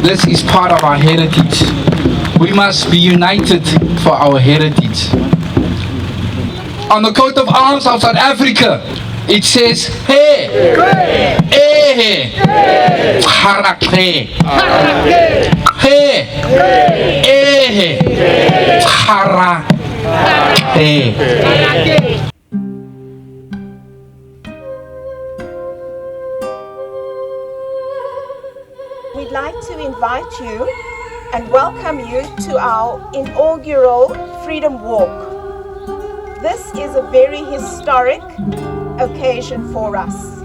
This is part of our heritage. We must be united for our heritage. On the coat of arms of South Africa, it says, He, Ehe, Harakhe, He, Ehe, Harakhe. We'd like to invite you and welcome you to our inaugural Freedom Walk. This is a very historic occasion for us.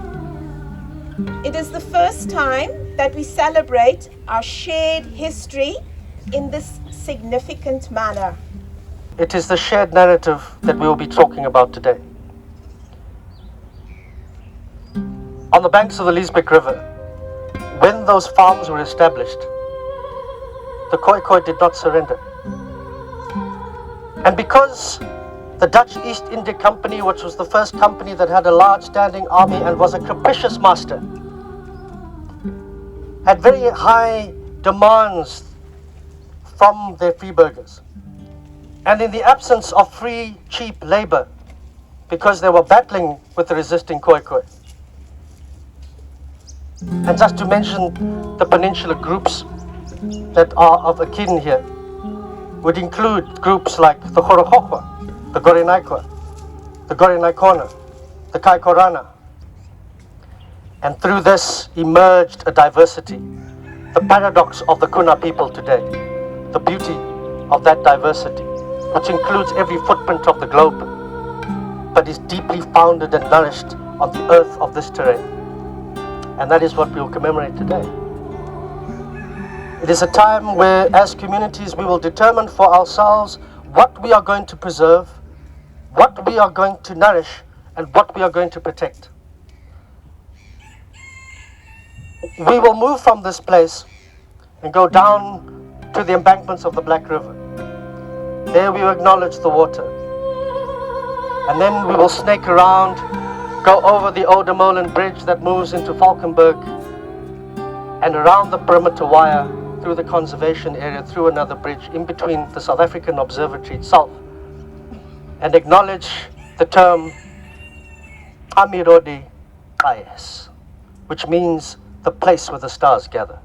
It is the first time that we celebrate our shared history in this significant manner. It is the shared narrative that we will be talking about today. On the banks of the Liesbeek River, when those farms were established, the Khoi did not surrender. And because the Dutch East India Company, which was the first company that had a large standing army and was a capricious master, had very high demands from their freeburgers. And in the absence of free, cheap labor, because they were battling with the resisting Khoi. And just to mention the peninsular groups that are of akin here, would include groups like the Goringhaicona, the Goringhaicona, the Khoi. And through this emerged a diversity, the paradox of the Kuna people today, the beauty of that diversity, which includes every footprint of the globe, but is deeply founded and nourished on the earth of this terrain. And that is what we will commemorate today. It is a time where, as communities, we will determine for ourselves what we are going to preserve, what we are going to nourish, and what we are going to protect. We will move from this place and go down to the embankments of the Black River. There we will acknowledge the water. And then we will snake around, go over the Oude Molen bridge that moves into Valkenburg, and around the perimeter wire through the conservation area, through another bridge in between the South African Observatory itself, and acknowledge the term Amirodi Ayes, which means the place where the stars gather,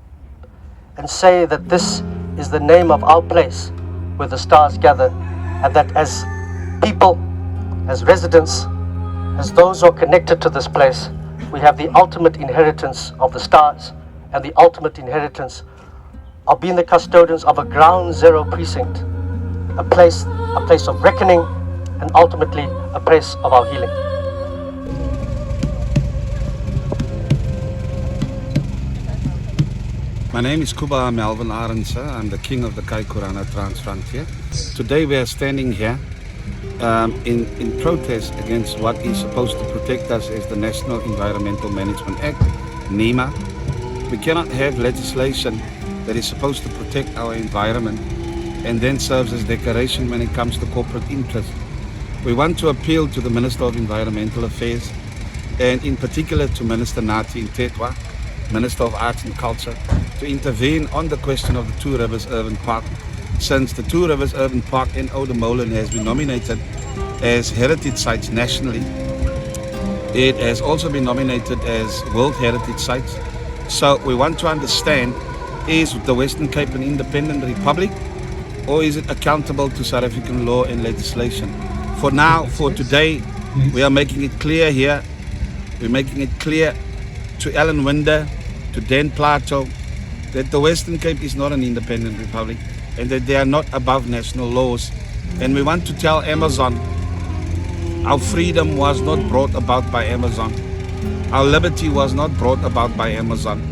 and say that this is the name of our place where the stars gather, and that as people, as residents, as those who are connected to this place, we have the ultimate inheritance of the stars and the ultimate inheritance of being the custodians of a ground zero precinct, a place of reckoning, and ultimately a place of our healing. My name is Kuba Melvin Arendse. I'm the king of the Kaikurana Transfrontier. Today we are standing here in protest against what is supposed to protect us as the National Environmental Management Act, NEMA. We cannot have legislation that is supposed to protect our environment and then serves as decoration when it comes to corporate interest. We want to appeal to the Minister of Environmental Affairs, and in particular to Minister Nati Ntetwa, Minister of Arts and Culture, to intervene on the question of the Two Rivers Urban Park, since the Two Rivers Urban Park in Oude Molen has been nominated as heritage sites nationally. It has also been nominated as World Heritage Sites. So we want to understand, is the Western Cape an independent republic, or is it accountable to South African law and legislation? For now, for today, we are making it clear here. We're making it clear to Alan Winder, to Dan Plato, that the Western Cape is not an independent republic and that they are not above national laws. And we want to tell Amazon, our freedom was not brought about by Amazon. Our liberty was not brought about by Amazon.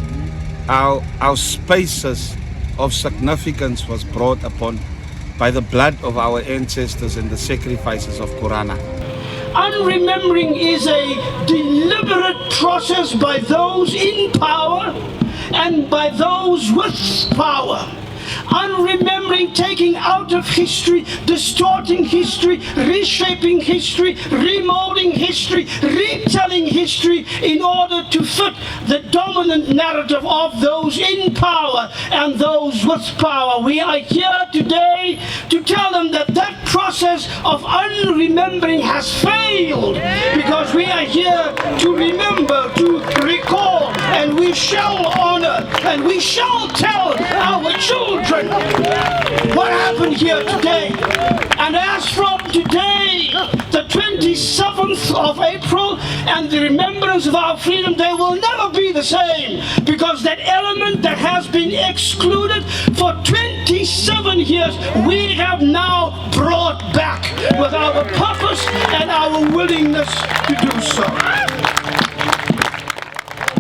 Our spaces of significance was brought upon by the blood of our ancestors and the sacrifices of Korana. Unremembering is a deliberate process by those in power and by those with power. unremembering, taking out of history, distorting history, reshaping history, remolding history, retelling history in order to fit the dominant narrative of those in power and those with power. We are here today to tell them that that process of unremembering has failed, because we are here to remember, to recall, and we shall honor, and we shall tell our children what happened here today. And as from today, the 27th of April, and the remembrance of our Freedom Day will never be the same, because that element that has been excluded for 27 years, we have now brought back with our purpose and our willingness to do so.